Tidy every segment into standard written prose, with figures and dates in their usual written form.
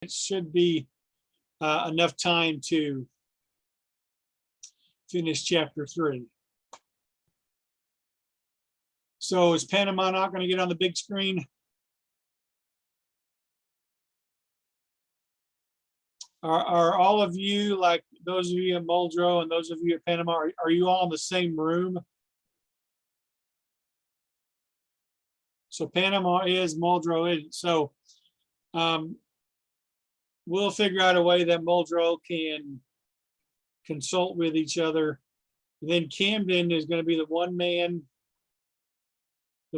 it should be enough time to finish chapter 3. So is Panama not going to get on the big screen? Are all of you, like those of you at Muldrow and those of you at Panama, are you all in the same room? So Panama is, Muldrow isn't. So we'll figure out a way that Muldrow can consult with each other. And then Camden is going to be the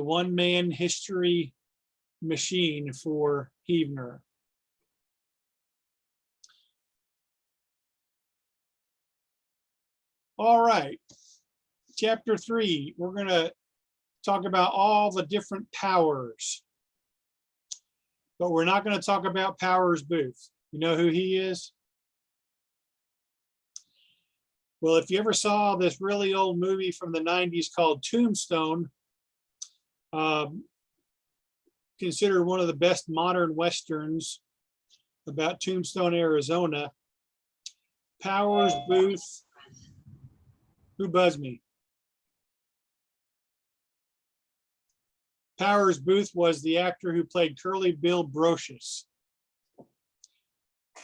one-man history machine for Huebner. All right, chapter 3, we're going to talk about all the different powers, but we're not going to talk about Powers Booth. You know who he is? Well, if you ever saw this really old movie from the 90s called Tombstone, considered one of the best modern Westerns about Tombstone, Arizona, Powers Booth. Who buzzed me? Powers Booth was the actor who played Curly Bill Brocious,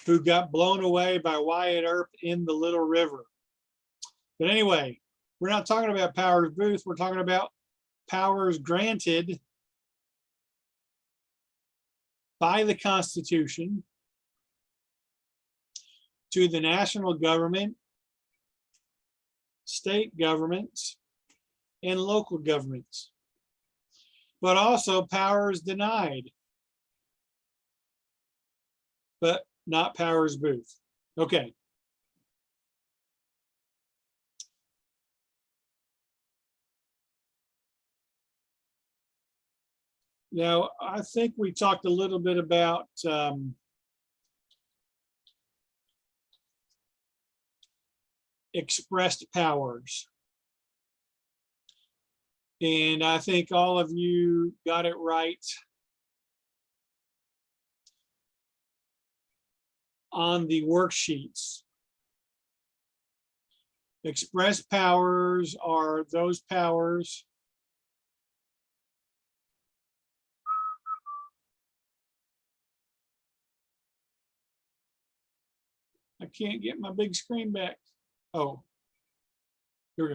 who got blown away by Wyatt Earp in The Little River. But anyway, we're not talking about Powers Booth. We're talking about powers granted by the Constitution to the national government, state governments, and local governments, but also powers denied, but not Powers Booth. Okay. Now, I think we talked a little bit about expressed powers. And I think all of you got it right on the worksheets. Expressed powers are those powers I can't get my big screen back. Oh, here we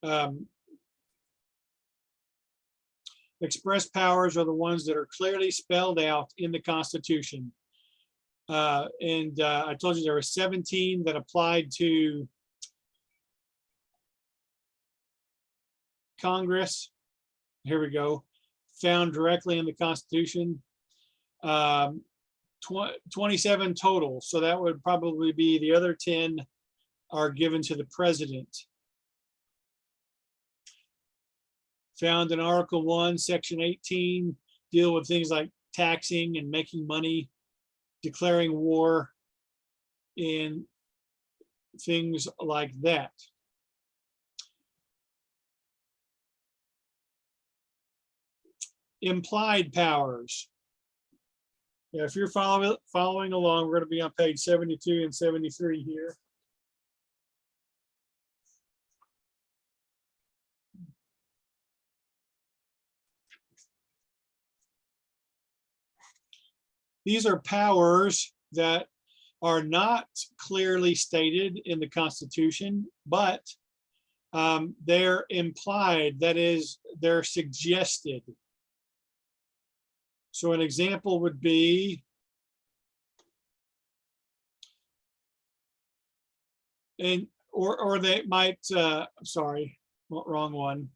go. Express powers are the ones that are clearly spelled out in the Constitution. I told you there were 17 that applied to Congress. Here we go. Found directly in the Constitution. 27 total. So that would probably be the other 10 are given to the president. Found in Article 1, Section 18, deal with things like taxing and making money, declaring war, and things like that. Implied powers. Yeah, if you're following along, we're going to be on page 72 and 73 here. These are powers that are not clearly stated in the Constitution, but they're implied, that is, they're suggested. So an example would be, or they might, sorry, wrong one.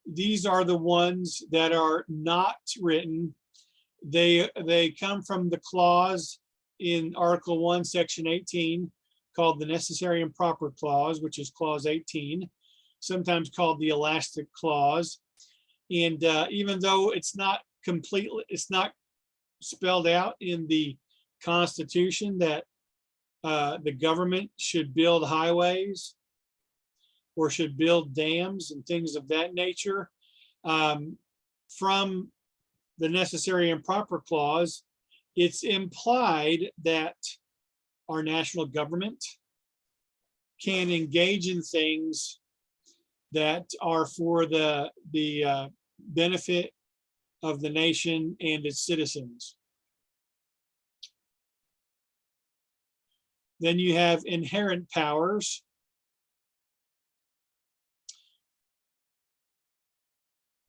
These are the ones that are not written. They come from the clause in Article 1, Section 18, called the Necessary and Proper Clause, which is Clause 18, sometimes called the Elastic Clause. And even though it's not completely, it's not spelled out in the Constitution that the government should build highways or should build dams and things of that nature, from the necessary and proper clause, it's implied that our national government can engage in things that are for the benefit of the nation and its citizens. Then you have inherent powers.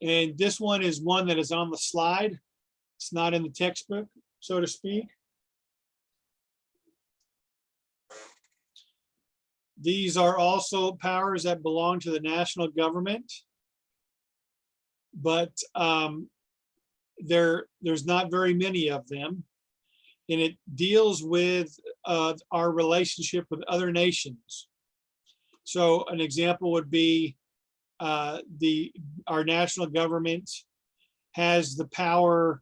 And this one is one that is on the slide. It's not in the textbook, so to speak. These are also powers that belong to the national government, but there's not very many of them. And it deals with our relationship with other nations. So an example would be our national government has the power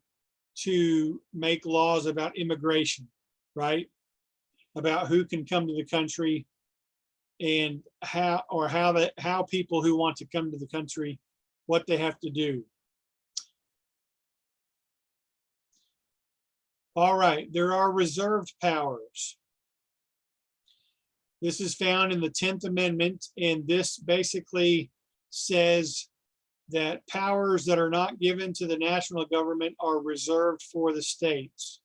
to make laws about immigration, right? About who can come to the country and how people who want to come to the country, what they have to do. All right, there are reserved powers. This is found in the 10th Amendment, and this basically says that powers that are not given to the national government are reserved for the states.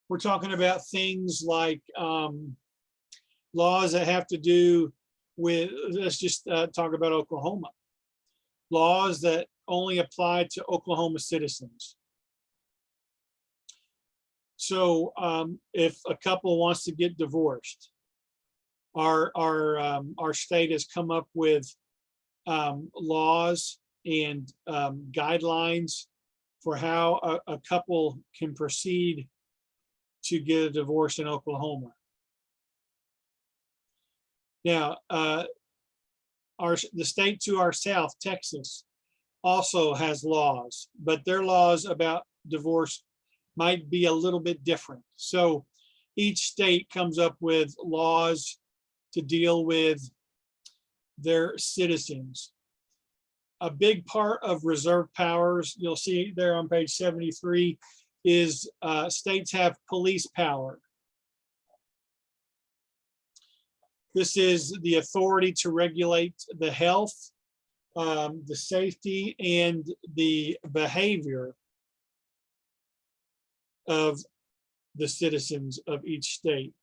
We're talking about things like laws that have to do with, let's just talk about Oklahoma. Laws that only apply to Oklahoma citizens. So if a couple wants to get divorced, our state has come up with laws and guidelines for how a couple can proceed to get a divorce in Oklahoma. Now, the state to our south, Texas, also has laws, but their laws about divorce might be a little bit different. So each state comes up with laws to deal with their citizens. A big part of reserved powers, you'll see there on page 73, is states have police power. This is the authority to regulate the health, the safety, and the behavior of the citizens of each state.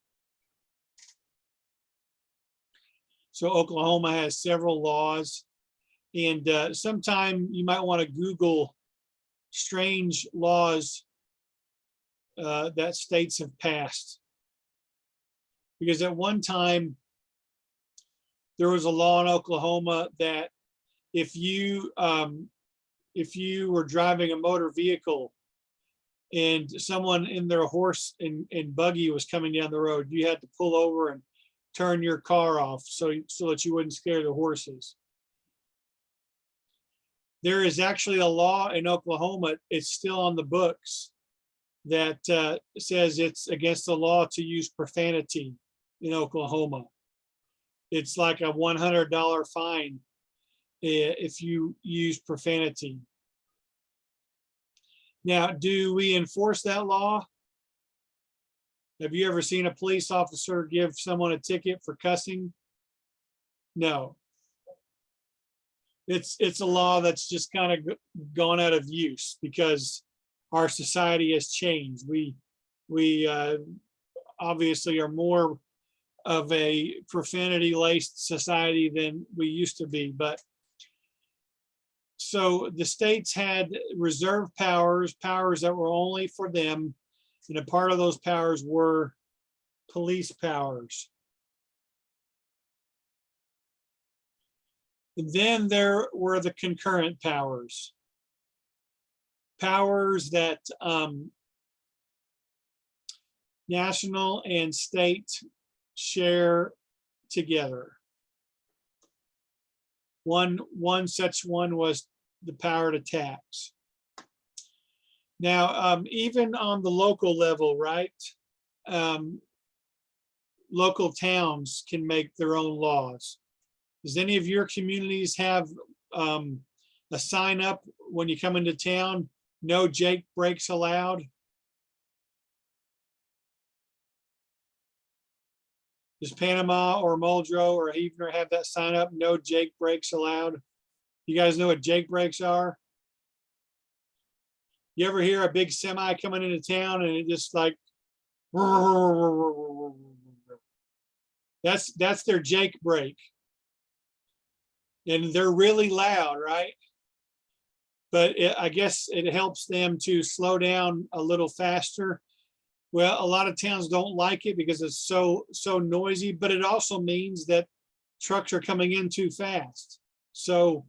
So Oklahoma has several laws, and sometime you might want to Google strange laws that states have passed. Because at one time, there was a law in Oklahoma that if you were driving a motor vehicle and someone in their horse and buggy was coming down the road, you had to pull over and turn your car off so that you wouldn't scare the horses. There is actually a law in Oklahoma, it's still on the books, that says it's against the law to use profanity in Oklahoma. It's like a $100 fine if you use profanity. Now, do we enforce that law? Have you ever seen a police officer give someone a ticket for cussing? No. It's a law that's just kind of gone out of use because our society has changed. We obviously are more of a profanity-laced society than we used to be. But so the states had reserved powers that were only for them, and a part of those powers were police powers. And then there were the concurrent powers. Powers that national and state share together. One such one was the power to tax. Now, even on the local level, right? local towns can make their own laws. Does any of your communities have a sign up when you come into town, no Jake breaks allowed? Does Panama or Muldrow or Heavener have that sign up, no Jake breaks allowed? You guys know what Jake breaks are? You ever hear a big semi coming into town and it just like, that's their Jake break. And they're really loud, right? But I guess it helps them to slow down a little faster. Well, a lot of towns don't like it because it's so noisy, but it also means that trucks are coming in too fast. So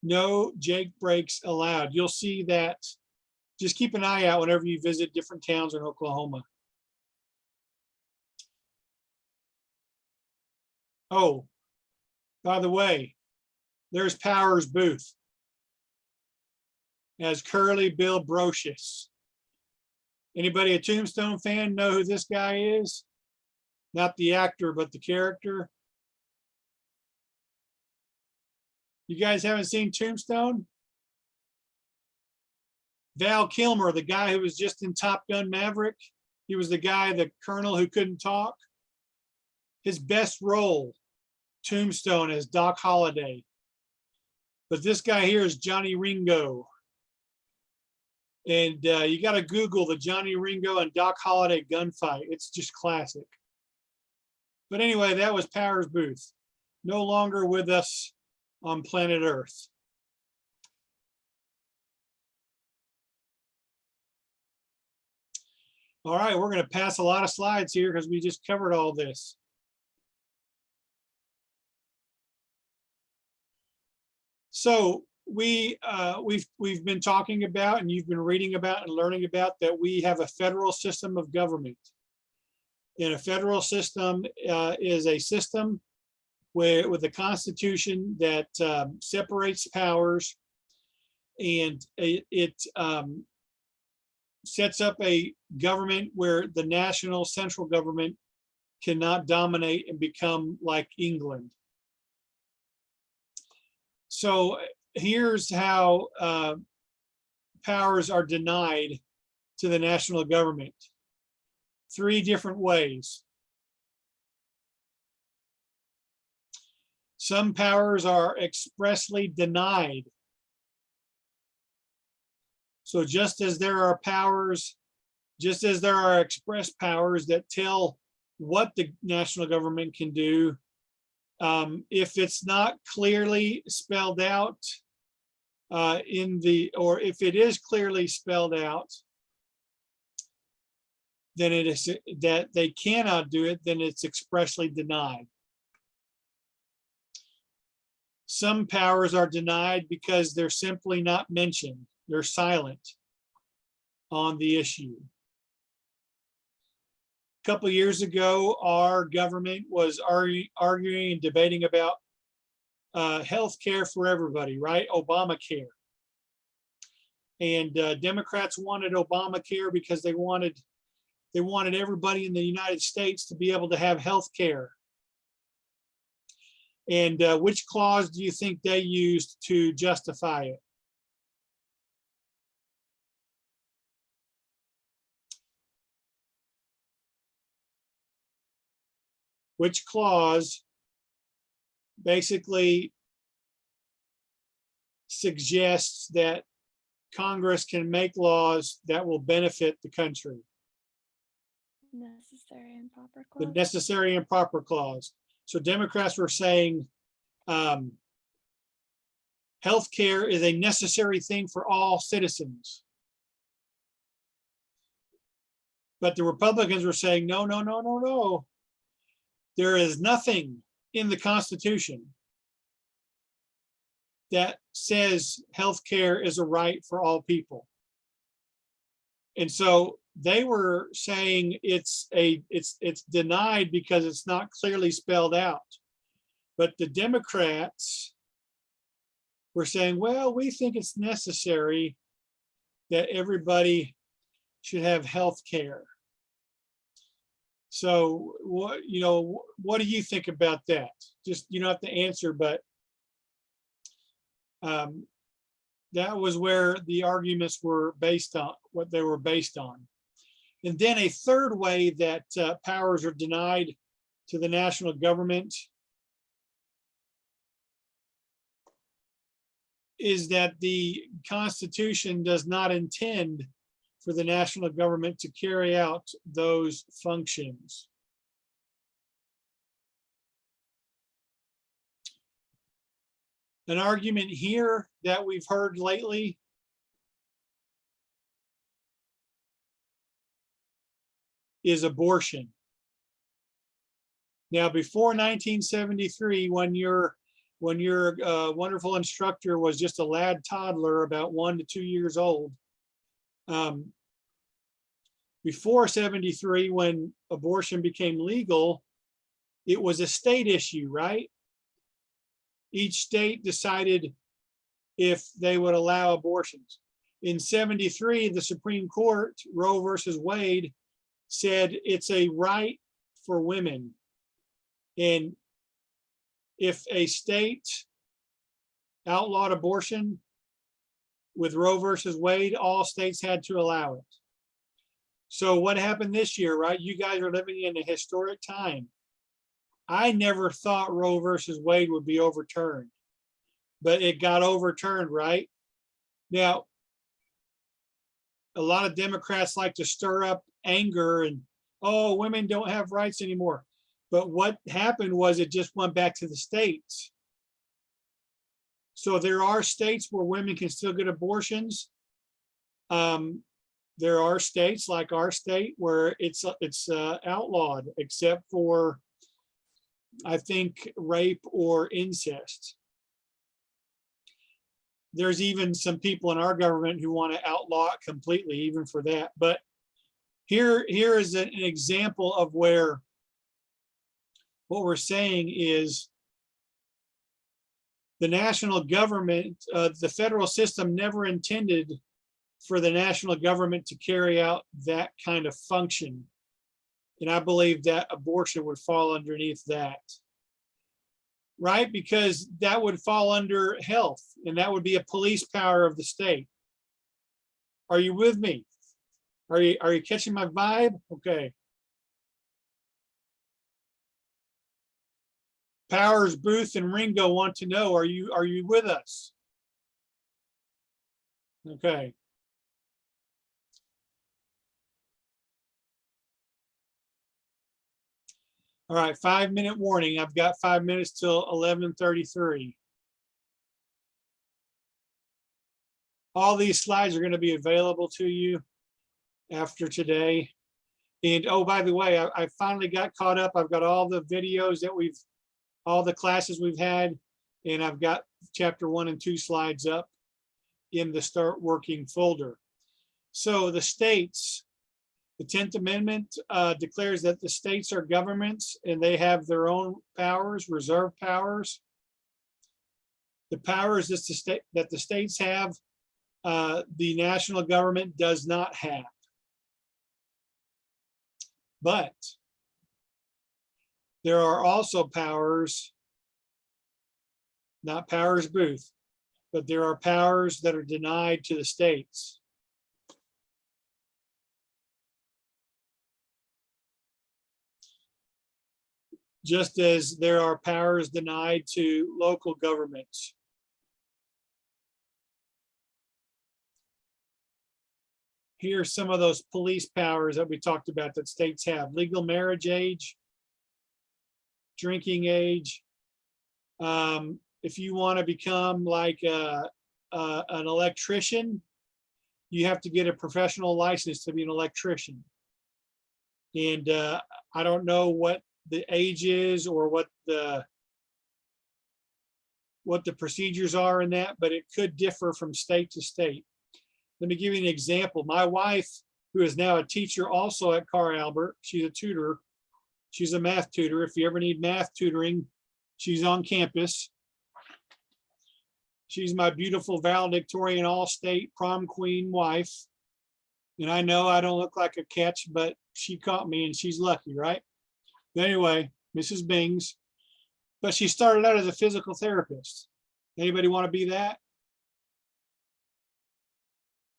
no Jake breaks allowed. You'll see that. Just keep an eye out whenever you visit different towns in Oklahoma. Oh, by the way, there's Powers Booth as Curly Bill Brocious. Anybody a Tombstone fan know who this guy is? Not the actor, but the character. You guys haven't seen Tombstone? Val Kilmer, the guy who was just in Top Gun Maverick. He was the guy, the colonel who couldn't talk. His best role, Tombstone, as Doc Holliday. But this guy here is Johnny Ringo. And you got to Google the Johnny Ringo and Doc Holliday gunfight. It's just classic. But anyway, that was Powers Booth. No longer with us on planet Earth. All right, we're going to pass a lot of slides here because we just covered all this. So we've been talking about, and you've been reading about and learning about, that we have a federal system of government. And a federal system is a system with a constitution that separates powers, and it sets up a government where the national central government cannot dominate and become like England. So here's how powers are denied to the national government. 3 different ways. Some powers are expressly denied. So just as there are powers, just as there are express powers that tell what the national government can do, if it's not clearly spelled out or if it is clearly spelled out, then it is that they cannot do it, then it's expressly denied. Some powers are denied because they're simply not mentioned. They're silent on the issue. A couple of years ago, our government was arguing and debating about health care for everybody, right? Obamacare. And Democrats wanted Obamacare because they wanted everybody in the United States to be able to have health care. And which clause do you think they used to justify it? Which clause basically suggests that Congress can make laws that will benefit the country? Necessary and proper clause. The necessary and proper clause. So Democrats were saying healthcare is a necessary thing for all citizens. But the Republicans were saying, no, no, no, no, no. There is nothing in the Constitution that says healthcare is a right for all people. And so they were saying it's denied because it's not clearly spelled out. But the Democrats were saying, well, we think it's necessary that everybody should have health care. So what, what do you think about that? Just, you don't have to answer, but that was where the arguments were based on, what they were based on. And then a third way that powers are denied to the national government is that the Constitution does not intend for the national government to carry out those functions. An argument here that we've heard lately is abortion. Now, before 1973, when your wonderful instructor was just a lad toddler about 1 to 2 years old, before 73, when abortion became legal, it was a state issue, right? Each state decided if they would allow abortions. In 73, the Supreme Court, Roe versus Wade, said it's a right for women. And if a state outlawed abortion with Roe versus Wade, all states had to allow it. So what happened this year, right? You guys are living in a historic time. I never thought Roe versus Wade would be overturned, but it got overturned, right? Now, a lot of Democrats like to stir up anger and, oh, women don't have rights anymore. But what happened was it just went back to the states. So there are states where women can still get abortions. There are states like our state where it's outlawed, except for, I think, rape or incest. There's even some people in our government who want to outlaw it completely, even for that. But here is an example of where what we're saying is the national government, the federal system never intended for the national government to carry out that kind of function. And I believe that abortion would fall underneath that, right? Because that would fall under health, and that would be a police power of the state. Are you with me? Are you catching my vibe? Okay. Powers, Booth, and Ringo want to know, are you with us? Okay. All right, 5-minute warning. I've got 5 minutes till 11:33. All these slides are going to be available to you after today. And oh, by the way, I finally got caught up. I've got all the videos that all the classes we've had, and I've got chapter 1 and 2 slides up in the Start Working folder. So the states, the 10th Amendment declares that the states are governments and they have their own powers, reserved powers. The powers that the states have, the national government does not have. But there are also powers, not Powers Booth, but there are powers that are denied to the states. Just as there are powers denied to local governments. Here's some of those police powers that we talked about that states have: legal marriage age, drinking age. If you want to become like an electrician, you have to get a professional license to be an electrician. And I don't know what the age is or what the procedures are in that, but it could differ from state to state. Let me give you an example. My wife, who is now a teacher also at Carr Albert, she's a tutor. She's a math tutor. If you ever need math tutoring, she's on campus. She's my beautiful valedictorian all-state prom queen wife. And I know I don't look like a catch, but she caught me and she's lucky, right? But anyway, Mrs. Bings, but she started out as a physical therapist. Anybody want to be that?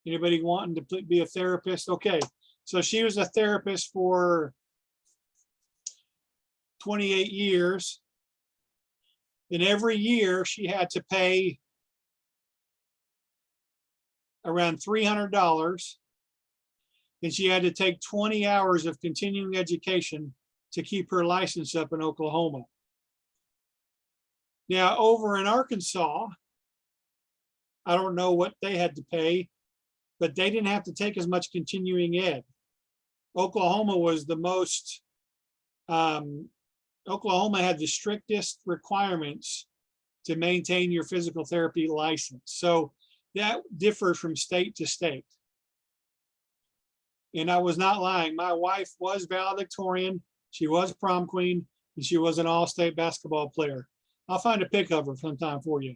Anybody wanting to be a therapist? Okay, so she was a therapist for 28 years. And every year she had to pay around $300. And she had to take 20 hours of continuing education to keep her license up in Oklahoma. Now, over in Arkansas, I don't know what they had to pay, but they didn't have to take as much continuing ed. Oklahoma was the most, Oklahoma had the strictest requirements to maintain your physical therapy license. So that differs from state to state. And I was not lying. My wife was valedictorian. She was prom queen, and she was an all-state basketball player. I'll find a pic of her sometime for you.